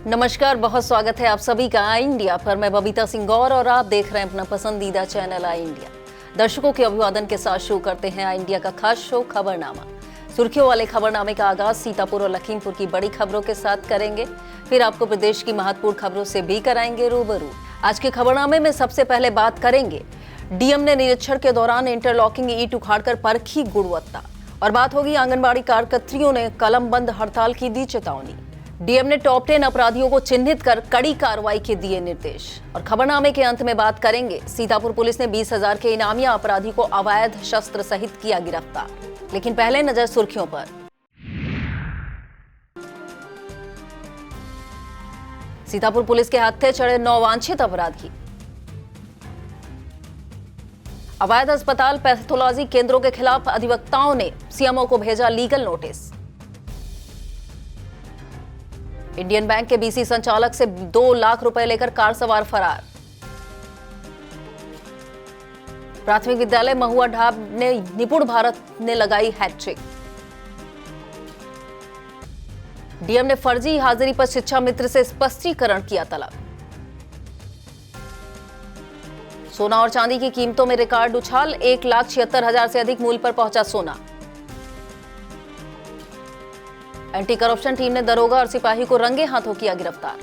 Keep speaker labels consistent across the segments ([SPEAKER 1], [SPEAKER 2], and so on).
[SPEAKER 1] नमस्कार, बहुत स्वागत है आप सभी का आई इंडिया पर। मैं बबीता सिंह गौर और आप देख रहे हैं अपना पसंदीदा चैनल आई इंडिया। दर्शकों के अभिवादन के साथ शुरू करते हैं आई इंडिया का खास शो खबरनामा। सुर्खियों वाले खबरनामे का आगाज सीतापुर और लखीमपुर की बड़ी खबरों के साथ करेंगे, फिर आपको प्रदेश की महत्वपूर्ण खबरों से भी कराएंगे रूबरू। आज के खबरनामे में सबसे पहले बात करेंगे डीएम ने निरीक्षण के दौरान इंटरलॉकिंग ईंट उखाड़कर परखी गुणवत्ता, और बात होगी आंगनबाड़ी कार्यकर्त्रियों ने कलम बंद हड़ताल की दी चेतावनी। डीएम ने टॉप 10 अपराधियों को चिन्हित कर कड़ी कार्रवाई के दिए निर्देश। और खबरनामे के अंत में बात करेंगे सीतापुर पुलिस ने 20,000 के इनामिया अपराधी को अवैध शस्त्र सहित किया गिरफ्तार। लेकिन पहले नजर सुर्खियों पर। सीतापुर पुलिस के हत्थे चढ़े 9 वांछित अपराधी। अवैध अस्पताल पैथोलॉजी केंद्रों के खिलाफ अधिवक्ताओं ने सीएमओ को भेजा लीगल नोटिस। इंडियन बैंक के बीसी संचालक से 2 लाख रुपए लेकर कार सवार फरार। प्राथमिक विद्यालय महुआ ढाब ने निपुण भारत ने लगाई हैट्रिक। डीएम ने फर्जी हाजिरी पर शिक्षा मित्र से स्पष्टीकरण किया तलब। सोना और चांदी की कीमतों में रिकॉर्ड उछाल, 1,76,000 से अधिक मूल्य पर पहुंचा सोना। एंटी करप्शन टीम ने दरोगा और सिपाही को रंगे हाथों किया गिरफ्तार।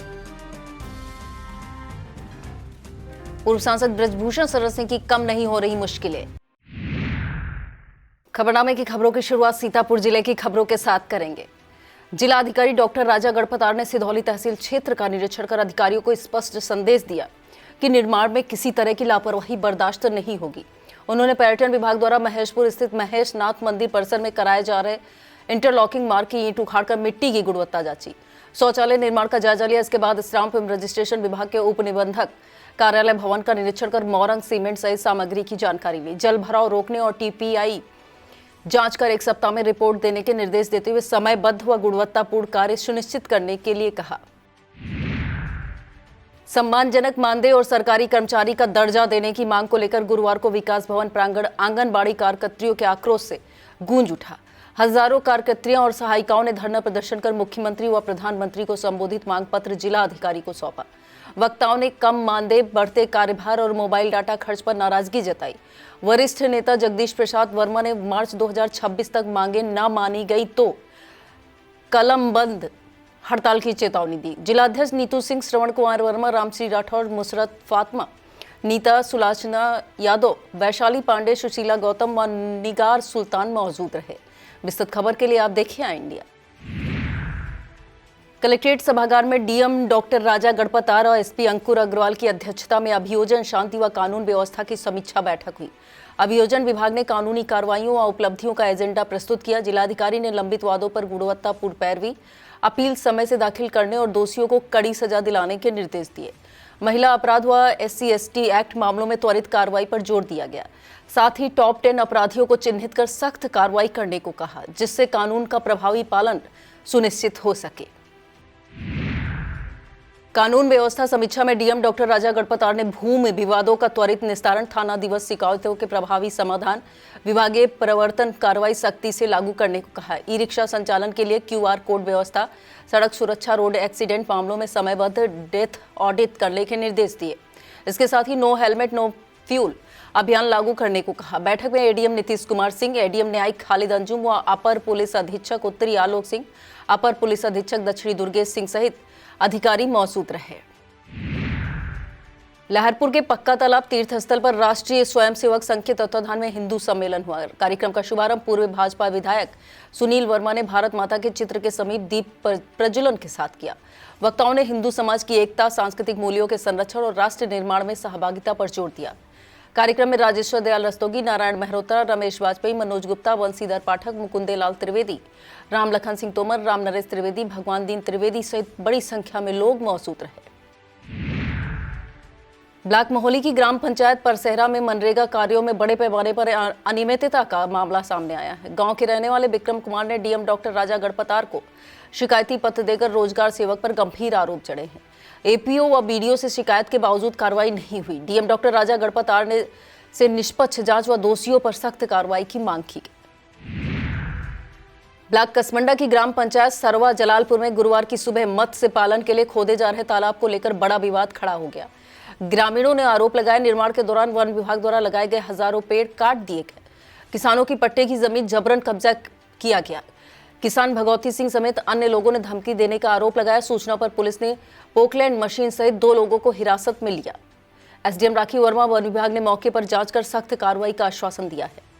[SPEAKER 1] पूर्व सांसद ब्रजभूषण शरण सिंह की कम नहीं हो रही मुश्किलें। खबरनामे की खबरों की शुरुआत सीतापुर जिले की खबरों के साथ करेंगे। जिला अधिकारी डॉक्टर राजा गढ़पतार ने सिधौली तहसील क्षेत्र का निरीक्षण कर अधिकारियों को स्पष्ट संदेश दिया कि निर्माण में किसी तरह की लापरवाही बर्दाश्त नहीं होगी। उन्होंने पर्यटन विभाग द्वारा महेशपुर स्थित महेश नाथ मंदिर परिसर में कराए जा रहे इंटरलॉकिंग मार्ग की ईंट उखाड़कर मिट्टी की गुणवत्ता जांची। शौचालय निर्माण का जायजा लिया। इसके बाद स्टाम्प एवं रजिस्ट्रेशन विभाग के उप निबंधक कार्यालय भवन का निरीक्षण कर मोरंग सीमेंट सहित सामग्री की जानकारी ली। जल भराव रोकने और टीपीआई जांच कर 1 सप्ताह में रिपोर्ट देने के निर्देश देते हुए समयबद्ध व गुणवत्तापूर्ण कार्य सुनिश्चित करने के लिए कहा। सम्मानजनक मानदेय और सरकारी कर्मचारी का दर्जा देने की मांग को लेकर गुरुवार को विकास भवन प्रांगण आंगनबाड़ी कार्यकर्त्रियों के आक्रोश से गूंज उठा। हजारों कार्यकर्त्रियां और सहायिकाओं ने धरना प्रदर्शन कर मुख्यमंत्री व प्रधानमंत्री को संबोधित मांग पत्र जिला अधिकारी को सौंपा। वक्ताओं ने कम मानदेय, बढ़ते कार्यभार और मोबाइल डाटा खर्च पर नाराजगी जताई। वरिष्ठ नेता जगदीश प्रसाद वर्मा ने मार्च 2026 तक मांगे न मानी गई तो कलम बंद हड़ताल की चेतावनी दी। जिलाध्यक्ष नीतू सिंह, श्रवण कुमार वर्मा, रामश्री राठौर, मुसरत फातिमा, नीता सुलाचना यादव, वैशाली पांडे, सुशीला गौतम व निगार सुल्तान मौजूद रहे। विस्तृत खबर के लिए आप देखिए आई इंडिया। कलेक्ट्रेट सभागार में डीएम डॉक्टर राजा गढ़पतार और एसपी अंकुर अग्रवाल की अध्यक्षता में अभियोजन, शांति व कानून व्यवस्था की समीक्षा बैठक हुई। अभियोजन विभाग ने कानूनी कार्रवाइयों व उपलब्धियों का एजेंडा प्रस्तुत किया। जिलाधिकारी ने लंबित वादों पर गुणवत्तापूर्ण पैरवी, अपील समय से दाखिल करने और दोषियों को कड़ी सजा दिलाने के निर्देश दिए। महिला अपराध व SC/ST एक्ट मामलों में त्वरित कार्रवाई पर जोर दिया गया। साथ ही टॉप 10 अपराधियों को चिन्हित कर सख्त कार्रवाई करने को कहा, जिससे कानून का प्रभावी पालन सुनिश्चित हो सके। कानून व्यवस्था समीक्षा में डीएम डॉक्टर राजा गढ़पतार ने भूमि विवादों का त्वरित निस्तारण, थाना दिवस शिकायतों के प्रभावी समाधान, विभागीय प्रवर्तन कार्रवाई सख्ती से लागू करने को कहा। ई रिक्शा संचालन के लिए QR कोड व्यवस्था, सड़क सुरक्षा, रोड एक्सीडेंट मामलों में समयबद्ध डेथ ऑडिट करने के निर्देश दिए। इसके साथ ही नो हेलमेट नो फ्यूल अभियान लागू करने को कहा। बैठक में एडीएम नीतीश कुमार सिंह, एडीएम न्यायिक खालिद अंजुम व अपर पुलिस अधीक्षक उत्तरी आलोक सिंह, अपर पुलिस अधीक्षक दक्षिणी दुर्गेश सिंह सहित अधिकारी मौजूद रहे। लहरपुर के पक्का तालाब तीर्थस्थल पर राष्ट्रीय स्वयंसेवक संघ के तत्वाधान में हिंदू सम्मेलन हुआ। कार्यक्रम का शुभारंभ पूर्व भाजपा विधायक सुनील वर्मा ने भारत माता के चित्र के समीप दीप प्रज्वलन के साथ किया। वक्ताओं ने हिंदू समाज की एकता, सांस्कृतिक मूल्यों के संरक्षण और राष्ट्र निर्माण में सहभागिता पर जोर दिया। कार्यक्रम में राजेश्वर दयाल रस्तोगी, नारायण मेहरोत्रा, रमेश वाजपेयी, मनोज गुप्ता, बंसीधर पाठक, मुकुंदेलाल त्रिवेदी, राम लखन सिंह तोमर, राम नरेश त्रिवेदी, भगवान दीन त्रिवेदी सहित बड़ी संख्या में लोग मौजूद रहे। ब्लॉक मोहली की ग्राम पंचायत परसेहरा में मनरेगा कार्यों में बड़े पैमाने पर अनियमितता का मामला सामने आया है। गांव के रहने वाले विक्रम कुमार ने डीएम डॉक्टर राजा गढ़पतार को शिकायती पत्र देकर रोजगार सेवक पर गंभीर आरोप चढ़े हैं। एपीओ व बीडीओ से शिकायत के बावजूद कार्रवाई नहीं हुई। डीएम डॉक्टर राजा गढ़पतार ने से निष्पक्ष जांच व दोषियों पर सख्त कार्रवाई की मांग की। ब्लॉक कसमंडा की ग्राम पंचायत सरवा जलालपुर में गुरुवार की सुबह मत्स्य पालन के लिए खोदे जा रहे तालाब को लेकर बड़ा विवाद खड़ा हो गया। ग्रामीणों ने आरोप लगाया, निर्माण के दौरान वन विभाग द्वारा लगाए गए हजारों पेड़ काट दिए गए, किसानों की पट्टे की जमीन जबरन कब्जा किया गया। किसान भगवती सिंह समेत अन्य लोगों ने धमकी देने का आरोप लगाया। सूचना पर पुलिस ने पोकलैंड मशीन सहित 2 लोगों को हिरासत में लिया। एसडीएम राखी वर्मा वन विभाग ने मौके पर जांच कर सख्त कार्रवाई का आश्वासन दिया है।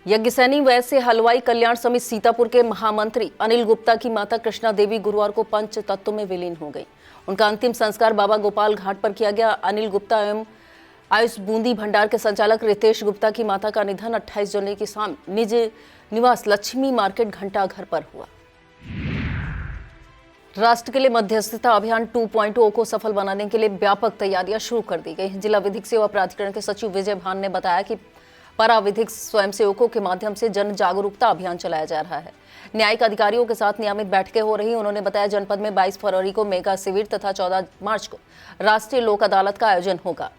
[SPEAKER 1] यज्ञसैनी वैश्य हलवाई कल्याण समिति सीतापुर के महामंत्री अनिल गुप्ता की माता कृष्णा देवी गुरुवार को पंच तत्व में विलीन हो गई। उनका अंतिम संस्कार बाबा गोपाल घाट पर किया गया। अनिल गुप्ता एवं आयुष बूंदी भंडार के संचालक रितेश गुप्ता की माता का निधन 28 जनवरी की शाम निज निवास लक्ष्मी मार्केट घंटाघर पर हुआ। राष्ट्र के लिए मध्यस्थता अभियान 2.0 को सफल बनाने के लिए व्यापक तैयारियां शुरू कर दी गई हैं। जिला विधिक सेवा प्राधिकरण के सचिव विजय भान ने बताया कि पराविधिक स्वयंसेवकों के माध्यम से जन जागरूकता अभियान चलाया जा रहा है। न्यायिक अधिकारियों के साथ नियमित बैठकें हो रही। उन्होंने बताया जनपद में 22 फरवरी को मेगा शिविर तथा 14 मार्च को राष्ट्रीय लोक अदालत का आयोजन होगा।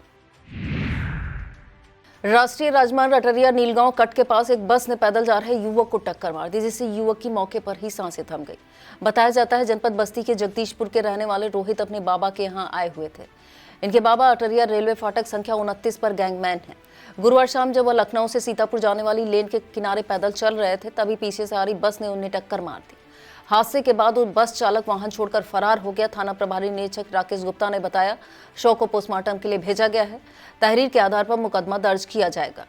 [SPEAKER 1] राष्ट्रीय राजमार्ग अटरिया नीलगांव कट के पास एक बस ने पैदल जा रहे युवक को टक्कर मार दी, जिससे युवक की मौके पर ही सांसें थम गई। बताया जाता है जनपद बस्ती के जगदीशपुर के रहने वाले रोहित अपने बाबा के यहां आए हुए थे। इनके बाबा अटरिया रेलवे फाटक संख्या 29 पर गैंगमैन है। गुरुवार शाम जब वह लखनऊ से सीतापुर जाने वाली लेन के किनारे पैदल चल रहे थे, तभी पीछे से आ रही बस ने उन्हें टक्कर मार दी। हादसे के बाद बस चालक वाहन छोड़कर फरार हो गया। थाना प्रभारी निरीक्षक राकेश गुप्ता ने बताया, शव को पोस्टमार्टम के लिए भेजा गया है। तहरीर के आधार पर मुकदमा दर्ज किया जाएगा।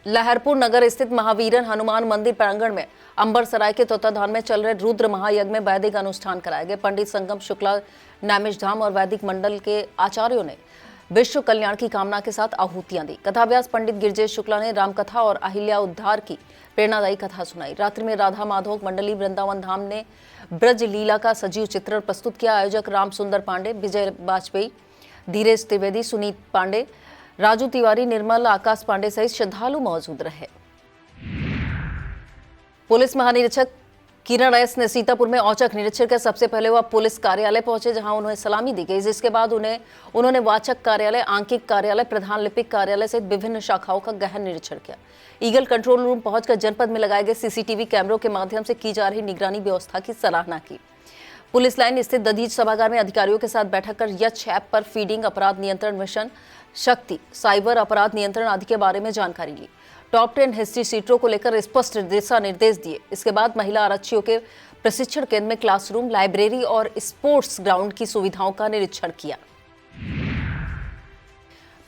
[SPEAKER 1] लहरपुर नगर स्थित महावीरन हनुमान मंदिर प्रांगण में अंबरसराय के तत्वाधान में चल रहे रुद्र महायज्ञ में वैदिक अनुष्ठान कराए गए। पंडित संगम शुक्ला नैमिष धाम और वैदिक मंडल के आचार्यों ने विश्व कल्याण की कामना के साथ आहुतियां दी। कथाव्यास पंडित गिरजेश शुक्ला ने रामकथा और अहिल्या उद्धार की प्रेरणादायी कथा सुनाई। रात्रि में राधा माधव मंडली वृंदावन धाम ने ब्रज लीला का सजीव चित्रण प्रस्तुत किया। आयोजक राम सुंदर पांडे, विजय वाजपेयी, धीरेश त्रिवेदी, सुनीत पांडे, राजू तिवारी, निर्मल आकाश पांडे सहित श्रद्धालु मौजूद रहे। पुलिस महानिरीक्षक किरण एस ने सीतापुर में औचक निरीक्षण किया। सबसे पहले वह पुलिस कार्यालय पहुंचे, जहां उन्हें सलामी दी गई, जिसके बाद उन्होंने वाचक कार्यालय, आंकिक कार्यालय, प्रधान लिपिक कार्यालय सहित विभिन्न शाखाओं का गहन निरीक्षण किया। ईगल कंट्रोल रूम पहुंचकर जनपद में लगाए गए सीसीटीवी कैमरों के माध्यम से की जा रही निगरानी व्यवस्था की सराहना की। पुलिस लाइन स्थित दधीच सभागार में अधिकारियों के साथ बैठक कर यक्ष ऐप पर फीडिंग, अपराध नियंत्रण मिशन शक्ति, साइबर अपराध नियंत्रण आदि के बारे में जानकारी ली। टॉप 10 हिस्ट्री सीटरों को लेकर स्पष्ट दिशा निर्देश दिए। इसके बाद महिला आरक्षियों के प्रशिक्षण केंद्र में क्लासरूम, लाइब्रेरी और स्पोर्ट्स ग्राउंड की सुविधाओं का निरीक्षण किया।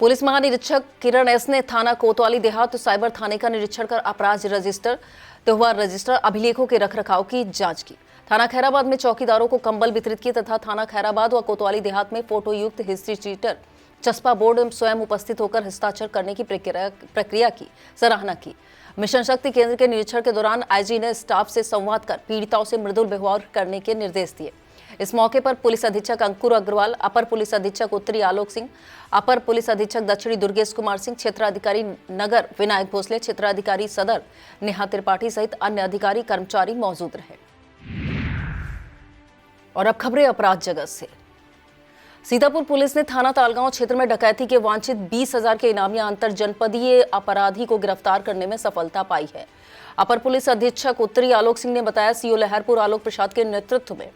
[SPEAKER 1] पुलिस महानिरीक्षक किरण एस ने थाना कोतवाली देहात साइबर थाने का निरीक्षण कर अपराध रजिस्टर, त्योहार रजिस्टर, अभिलेखों के रखरखाव की जांच की। थाना खैराबाद में चौकीदारों को कंबल वितरित किए तथा थाना खैराबाद व कोतवाली देहात में फोटो युक्त हिस्ट्री शीटर, चस्पा बोर्ड में स्वयं उपस्थित होकर हस्ताक्षर करने की प्रक्रिया की सराहना की। मिशन शक्ति केंद्र के निरीक्षण के दौरान आईजी ने स्टाफ से संवाद कर पीड़िताओं से मृदुल व्यवहार करने के निर्देश दिए। इस मौके पर पुलिस अधीक्षक अंकुर अग्रवाल, अपर पुलिस अधीक्षक उत्तरी आलोक सिंह, अपर पुलिस अधीक्षक दक्षिणी दुर्गेश कुमार सिंह, क्षेत्राधिकारी नगर विनायक भोसले, क्षेत्राधिकारी सदर नेहा त्रिपाठी सहित अन्य अधिकारी कर्मचारी मौजूद रहे। और अब खबरें अपराध जगत से। सीतापुर पुलिस ने थाना तालगांव क्षेत्र में डकैती के वांछित 20,000 के इनामिया अंतर जनपदीय अपराधी को गिरफ्तार करने में सफलता पाई है। अपर पुलिस अधीक्षक उत्तरी आलोक सिंह ने बताया, सीओ लहरपुर आलोक प्रसाद के नेतृत्व में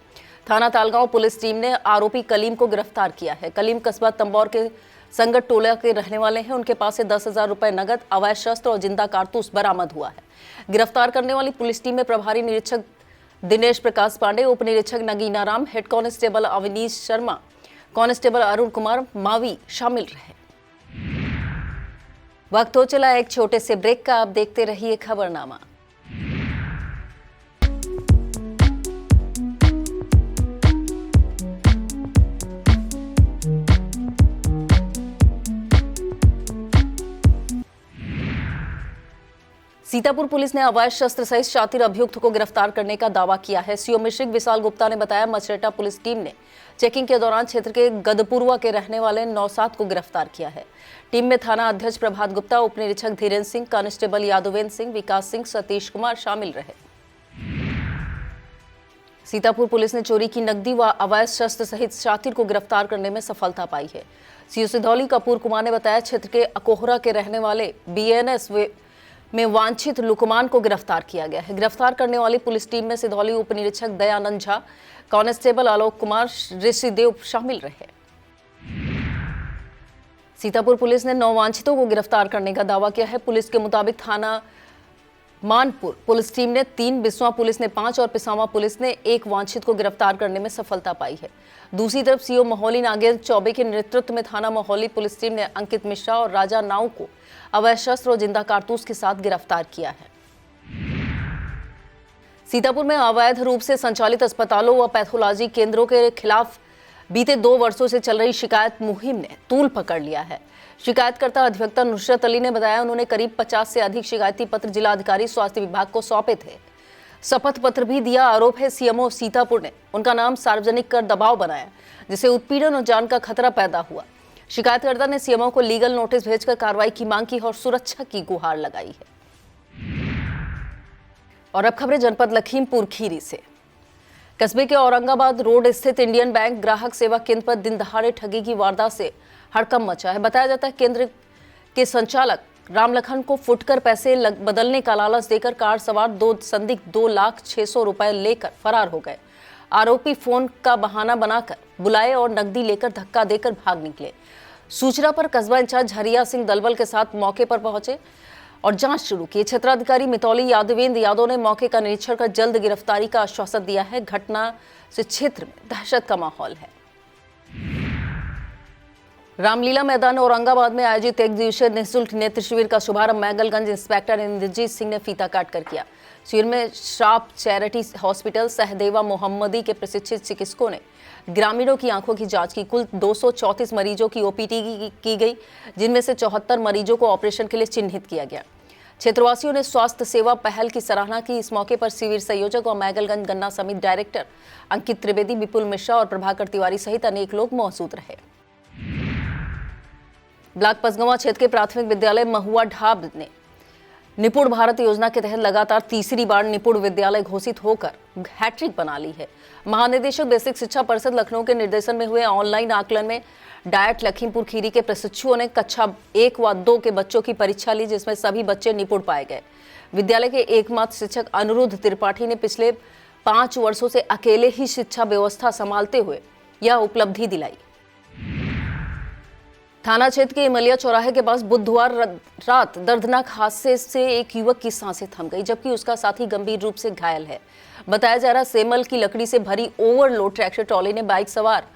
[SPEAKER 1] थाना तालगांव पुलिस टीम ने आरोपी कलीम को गिरफ्तार किया है। कलीम कस्बा तंबौर के संगत टोला के रहने वाले हैं। उनके पास से 10,000 रुपए नगद, अवैध शस्त्र और जिंदा कारतूस बरामद हुआ है। गिरफ्तार करने वाली पुलिस टीम में प्रभारी निरीक्षक दिनेश प्रकाश पांडे, उप निरीक्षक Nagina Ram, head constable Avinish Sharma, constable Arun Kumar Mavi शामिल रहे। वक्त हो चला एक छोटे से ब्रेक का। आप देखते रहिए खबरनामा। सीतापुर पुलिस ने अवैध शस्त्र सहित शातिर अभियुक्त को गिरफ्तार करने का दावा किया है। सीओ मिश्रिक विशाल गुप्ता ने बताया, मचरेटा पुलिस टीम ने चेकिंग के दौरान क्षेत्र के गदपुरवा के रहने वाले नौसाद को गिरफ्तार किया है। टीम में थाना अध्यक्ष प्रभात गुप्ता, उप निरीक्षक धीरेन्द्र सिंह, कांस्टेबल यादवेंद्र सिंह, विकास सिंह, सतीश कुमार शामिल रहे। सीतापुर पुलिस ने चोरी की नकदी व अवैध शस्त्र सहित शातिर को गिरफ्तार करने में सफलता पाई है। सीओ सिधौली कपूर कुमार ने बताया, क्षेत्र के अकोहरा के रहने वाले बीएनएस में वांछित लुकमान को गिरफ्तार किया गया है। गिरफ्तार करने वाली पुलिस टीम में सिधौली उप निरीक्षक दयानंद झा, कांस्टेबल आलोक कुमार, ऋषिदेव शामिल रहे। सीतापुर पुलिस ने 9 वांछितों को गिरफ्तार करने का दावा किया है। पुलिस के मुताबिक थाना मानपुर पुलिस टीम ने 3, बिस्वा पुलिस ने 5 और पिसावा पुलिस ने 1 वांछित को गिरफ्तार करने में सफलता पाई है। दूसरी तरफ सीओ मोहौली नागेंद्र चौबे के नेतृत्व में थाना मोहौली पुलिस टीम ने अंकित मिश्रा और राजा नाउ को अवैध शस्त्र और जिंदा कारतूस के साथ गिरफ्तार किया है। सीतापुर में अवैध रूप से संचालित अस्पतालों व पैथोलॉजी केंद्रों के खिलाफ बीते 2 वर्षों से चल रही शिकायत मुहिम ने तूल पकड़ लिया है। शिकायतकर्ता अधिवक्ता नुसरत अली ने बताया, उन्होंने करीब 50 से अधिक शिकायती पत्र जिलाधिकारी स्वास्थ्य विभाग को सौंपे थे। शपथ पत्र भी दिया। आरोप है सीएमओ सीतापुर ने उनका नाम सार्वजनिक कर दबाव बनाया, जिससे उत्पीड़न और जान का खतरा पैदा हुआ। शिकायतकर्ता ने सीएमओ को लीगल नोटिस भेजकर कार्रवाई की मांग की और सुरक्षा की गुहार लगाई है। और अब खबरें जनपद लखीमपुर खीरी से। कस्बे के औरंगाबाद रोड स्थित इंडियन बैंक ग्राहक सेवा केंद्र पर दिन दहाड़े ठगी की वारदात से हड़कंप मचा है। बताया जाता है केंद्र के संचालक रामलखन को फुटकर पैसे बदलने का लालच देकर कार सवार 2 संदिग्ध 2,06,000 रुपए लेकर फरार हो गए। आरोपी फोन का बहाना बनाकर बुलाए और नकदी लेकर धक्का देकर भाग निकले। सूचना पर कस्बा इंचार्ज हरिया सिंह दलबल के साथ मौके पर पहुंचे और जांच शुरू की। क्षेत्राधिकारी मितौली यादवेंद्र यादव ने मौके का निरीक्षण कर जल्द गिरफ्तारी का आश्वासन दिया है। घटना से क्षेत्र में दहशत का माहौल है। रामलीला मैदान औरंगाबाद में आयोजित 1 दिवसीय निःशुल्क नेत्र शिविर का शुभारंभ मैगलगंज इंस्पेक्टर इंद्रजीत सिंह ने फीता काट कर किया। शिविर में श्राप चैरिटी हॉस्पिटल सहदेवा मोहम्मदी के प्रशिक्षित चिकित्सकों ने ग्रामीणों की आंखों की जांच की। कुल 234 मरीजों की ओपीडी की गई, जिनमें से 74 मरीजों को ऑपरेशन के लिए चिन्हित किया गया। क्षेत्रवासियों ने स्वास्थ्य सेवा पहल की सराहना की। इस मौके पर शिविर संयोजक और मैगलगंज गन्ना समिति डायरेक्टर अंकित त्रिवेदी, विपुल मिश्रा और प्रभाकर तिवारी सहित अनेक लोग मौजूद रहे। ब्लॉक पसगवां क्षेत्र के प्राथमिक विद्यालय महुआ ढाब ने निपुण भारत योजना के तहत लगातार तीसरी बार निपुण विद्यालय घोषित होकर हैट्रिक बना ली है। महानिदेशक बेसिक शिक्षा परिषद लखनऊ के निर्देशन में हुए ऑनलाइन आकलन में डायट लखीमपुर खीरी के प्रशिक्षुओं ने कक्षा 1 व 2 के बच्चों की परीक्षा ली, जिसमें सभी बच्चे निपुण पाए गए। विद्यालय के एकमात्र शिक्षक अनिरुद्ध त्रिपाठी ने पिछले 5 वर्षों से अकेले ही शिक्षा व्यवस्था संभालते हुए यह उपलब्धि दिलाई। थाना क्षेत्र के इमलिया चौराहे के पास बुधवार रात दर्दनाक हादसे से एक युवक की सांसें थम गई, जबकि उसका साथी गंभीर रूप से घायल है। बताया जा रहा सेमल की लकड़ी से भरी ओवरलोड ट्रैक्टर ट्रॉली ने बाइक सवार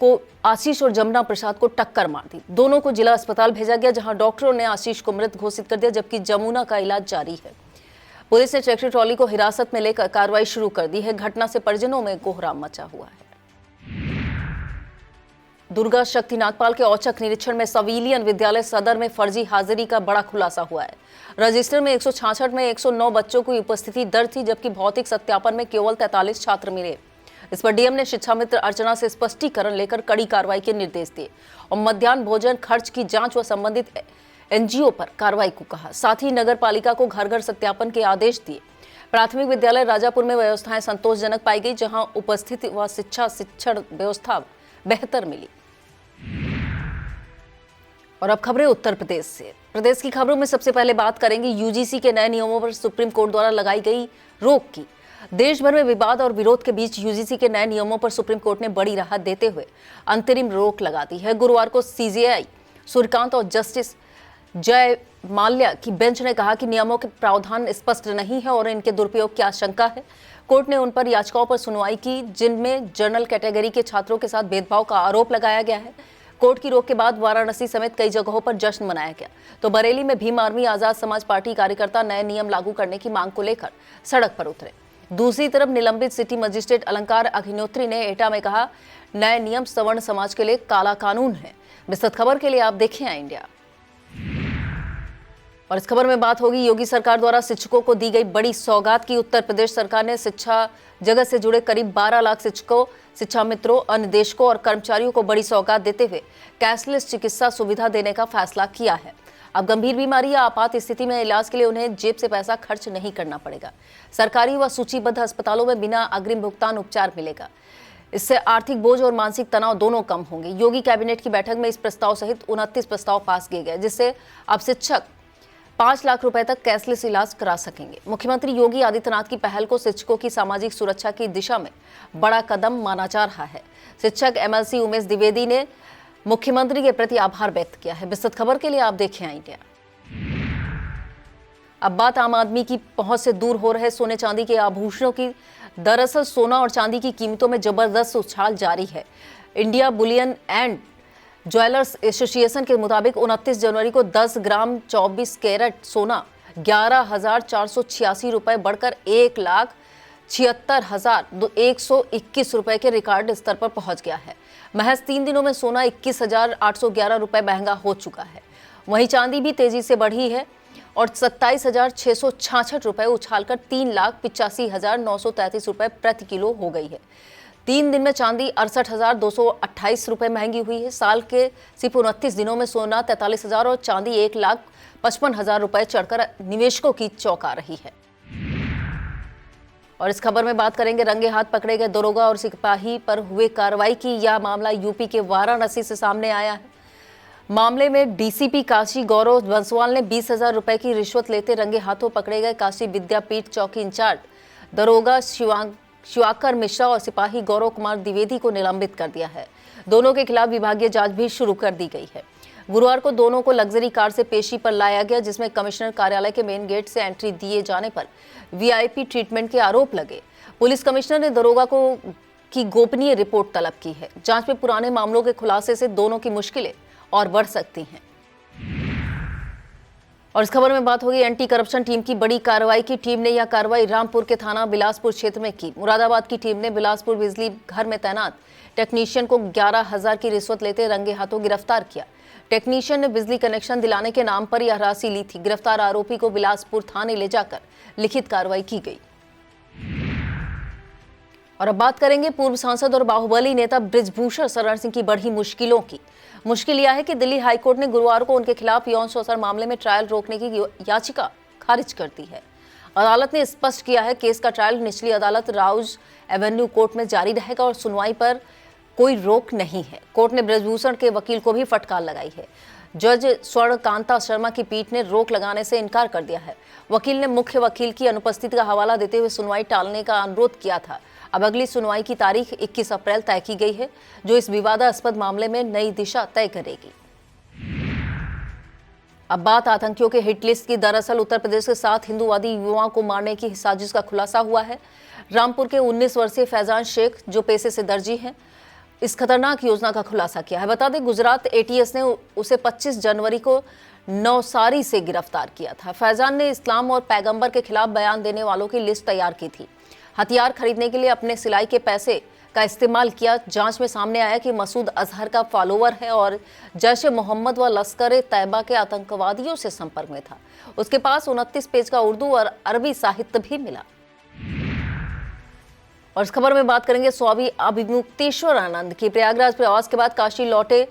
[SPEAKER 1] को आशीष और जमुना प्रसाद को टक्कर मार दी। दोनों को जिला अस्पताल भेजा गया, जहां डॉक्टरों ने आशीष को मृत घोषित कर दिया, जबकि जमुना का इलाज जारी है। पुलिस ने ट्रैक्टर ट्रॉली को हिरासत में लेकर कार्रवाई शुरू कर दी है। घटना से परिजनों में कोहराम मचा हुआ है। दुर्गा शक्ति नागपाल के औचक निरीक्षण में सिविलियन विद्यालय सदर में फर्जी हाजिरी का बड़ा खुलासा हुआ है। रजिस्टर में 166 में 109 बच्चों की उपस्थिति दर्ज थी, जबकि भौतिक सत्यापन में केवल 43 छात्र मिले। इस पर डीएम ने शिक्षा मित्र अर्चना से स्पष्टीकरण लेकर कड़ी कार्रवाई के निर्देश दिए और मध्याह्न भोजन खर्च की जांच व संबंधित एनजीओ पर कार्रवाई को कहा। साथ ही नगर पालिका को घर घर सत्यापन के आदेश दिए। प्राथमिक विद्यालय राजापुर में व्यवस्थाएं संतोषजनक पाई गई, जहां उपस्थिति व शिक्षण व्यवस्था बेहतर मिली। और अब खबरें उत्तर प्रदेश से। प्रदेश की खबरों में सबसे पहले बात करेंगे यूजीसी के नए नियमों पर सुप्रीम कोर्ट द्वारा लगाई गई रोक की। देश भर में विवाद और विरोध के बीच यूजीसी के नए नियमों पर सुप्रीम कोर्ट ने बड़ी राहत देते हुए अंतरिम रोक लगा दी है। गुरुवार को सीजेआई सूर्यकांत और जस्टिस जय माल्या की बेंच ने कहा कि नियमों के प्रावधान स्पष्ट नहीं है और इनके दुरुपयोग की आशंका है। कोर्ट ने उन पर याचिकाओं पर सुनवाई की जिनमें जनरल कैटेगरी के छात्रों के साथ भेदभाव का आरोप लगाया गया है। कोर्ट की रोक के बाद वाराणसी समेत कई जगहों पर जश्न मनाया गया, तो बरेली में भीम आर्मी आजाद समाज पार्टी कार्यकर्ता नए नियम लागू करने की मांग को लेकर सड़क पर उतरे। दूसरी तरफ निलंबित सिटी मजिस्ट्रेट अलंकार अग्निहोत्री ने एटा में कहा, नए नियम सवर्ण समाज के लिए काला कानून है। विस्तृत खबर के लिए आप देखें इंडिया। और इस खबर में बात होगी योगी सरकार द्वारा शिक्षकों को दी गई बड़ी सौगात की। उत्तर प्रदेश सरकार ने शिक्षा जगत से जुड़े करीब 12 लाख शिक्षकों, शिक्षा मित्रों, अनुदेशकों और कर्मचारियों को बड़ी सौगात देते हुए कैशलेस चिकित्सा सुविधा देने का फैसला किया है। अब गंभीर बीमारी या आपात स्थिति में इलाज के लिए उन्हें जेब से पैसा खर्च नहीं करना पड़ेगा। सरकारी व सूचीबद्ध अस्पतालों में बिना अग्रिम भुगतान उपचार मिलेगा। इससे आर्थिक बोझ और मानसिक तनाव दोनों कम होंगे। योगी कैबिनेट की बैठक में इस प्रस्ताव सहित 29 प्रस्ताव पास किए गए, जिससे अब शिक्षक 5 लाख रुपए तक कैशलेस इलाज करा सकेंगे। मुख्यमंत्री योगी आदित्यनाथ की पहल को शिक्षकों की सामाजिक सुरक्षा की दिशा में बड़ा कदम माना जा रहा है। शिक्षक एमएलसी उमेश द्विवेदी ने मुख्यमंत्री के प्रति आभार व्यक्त किया है। विस्तृत खबर के लिए आप देखें आई इंडिया। अब बात आम आदमी की पहुंच से दूर हो रहे सोने चांदी के आभूषणों की। दरअसल सोना और चांदी की कीमतों में जबरदस्त उछाल जारी है। India Boolean and jewellers association के मुताबिक 29 जनवरी को 10 ग्राम 24 कैरेट सोना 11,486 रुपए बढ़कर 1,76,121 रुपए के रिकॉर्ड स्तर पर पहुंच गया है। महज 3 दिनों में सोना 21,811 रुपए महंगा हो चुका है। वहीं चांदी भी तेजी से बढ़ी है और 27,666 रुपए उछालकर 3,85,933 रुपए प्रति किलो हो गई है। 3 दिन में चांदी 68,228 रुपए महंगी हुई है। साल के सिर्फ 29 दिनों में सोना 43,000 और चांदी 1,55,000 रुपए चढ़कर निवेशकों की चौंका रही है। और इस खबर में बात करेंगे रंगे हाथ पकड़े गए दरोगा और सिपाही पर हुए कार्रवाई की। यह मामला यूपी के वाराणसी से सामने आया है। मामले में डीसीपी काशी गौरव बंसवाल ने 20,000 रुपए की रिश्वत लेते रंगे हाथों पकड़े गए काशी विद्यापीठ चौकी इंचार्ज दरोगा शिवाकर मिश्रा और सिपाही गौरव कुमार द्विवेदी को निलंबित कर दिया है। दोनों के खिलाफ विभागीय जांच भी शुरू कर दी गई है। गुरुवार को दोनों को लग्जरी कार से पेशी पर लाया गया, जिसमें कमिश्नर कार्यालय के मेन गेट से एंट्री दिए जाने पर वीआईपी ट्रीटमेंट के आरोप लगे। पुलिस कमिश्नर ने दरोगा की गोपनीय रिपोर्ट तलब की है। जांच में पुराने मामलों के खुलासे से दोनों की मुश्किलें और बढ़ सकती हैं। और इस खबर में बात होगी एंटी करप्शन टीम की बड़ी कार्रवाई की। टीम ने यह कार्रवाई रामपुर के थाना बिलासपुर क्षेत्र में की। मुरादाबाद की टीम ने बिलासपुर बिजली घर में तैनात टेक्नीशियन को 11,000 की रिश्वत लेते रंगे हाथों गिरफ्तार किया। टेक्नीशियन ने बिजली कनेक्शन दिलाने के नाम पर यह राशि ली थी। गिरफ्तार आरोपी को बिलासपुर थाने ले जाकर लिखित कार्रवाई की गई। और अब बात करेंगे पूर्व सांसद और बाहुबली नेता बृजभूषण शरण सिंह की बढ़ी मुश्किलों की। मुश्किल यह है कि दिल्ली हाईकोर्ट ने गुरुवार को उनके खिलाफ यौन शोषण मामले में ट्रायल रोकने की याचिका खारिज कर दी है। अदालत ने स्पष्ट किया है केस का ट्रायल निचली अदालत राउज एवेन्यू कोर्ट में जारी रहेगा और सुनवाई पर कोई रोक नहीं है। कोर्ट ने बृजभूषण के वकील को भी फटकार लगाई है। जज स्वर्णकांता शर्मा की पीठ ने रोक लगाने से इनकार कर दिया है। वकील ने मुख्य वकील की अनुपस्थिति का हवाला देते हुए सुनवाई टालने का अनुरोध किया था। अब अगली सुनवाई की तारीख 21 अप्रैल तय की गई है, जो इस विवादास्पद मामले में नई दिशा तय करेगी। अब बात आतंकियों के हिट लिस्ट की। दरअसल उत्तर प्रदेश के 7 हिंदूवादी युवाओं को मारने की साजिश का खुलासा हुआ है। रामपुर के 19 वर्षीय फैजान शेख, जो पेशे से दर्जी हैं, इस खतरनाक योजना का खुलासा किया है। बता दें गुजरात एटीएस ने उसे 25 जनवरी को नवसारी से गिरफ्तार किया था। फैजान ने इस्लाम और पैगंबर के खिलाफ बयान देने वालों की लिस्ट तैयार की थी। हथियार खरीदने के लिए अपने सिलाई के पैसे का इस्तेमाल किया। जांच में सामने आया कि मसूद अजहर का फॉलोवर है और जैश-ए-मोहम्मद व लश्कर-ए-तैयबा के आतंकवादियों से संपर्क में था। उसके पास 29 पेज का उर्दू और अरबी साहित्य भी मिला। और इस खबर में बात करेंगे स्वामी अभिमुक्तेश्वरानंद की। प्रयागराज प्रवास के बाद काशी लौटे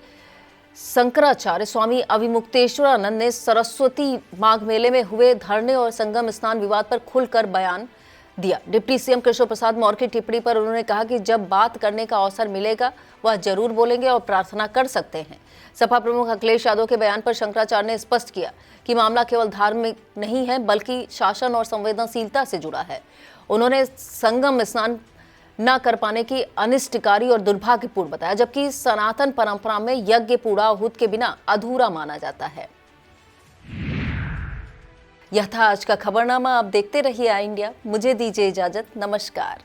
[SPEAKER 1] शंकराचार्य स्वामी अभिमुक्तेश्वरानंद ने सरस्वती माघ मेले में हुए धरने और संगम स्नान विवाद पर खुलकर बयान दिया। डिप्टी सीएम कृष्ण प्रसाद मौर्य की टिप्पणी पर उन्होंने कहा कि जब बात करने का अवसर मिलेगा वह जरूर बोलेंगे और प्रार्थना कर सकते हैं। सपा प्रमुख अखिलेश यादव के बयान पर शंकराचार्य ने स्पष्ट किया कि मामला केवल धार्मिक नहीं है बल्कि शासन और संवेदनशीलता से जुड़ा है। उन्होंने संगम स्नान न कर पाने की अनिष्टकारी और दुर्भाग्यपूर्ण बताया, जबकि सनातन परंपरा में यज्ञ पूर्णाहुति के बिना अधूरा माना जाता है। यह था आज का खबरनामा। आप देखते रहिए आई इंडिया। मुझे दीजिए इजाजत। नमस्कार।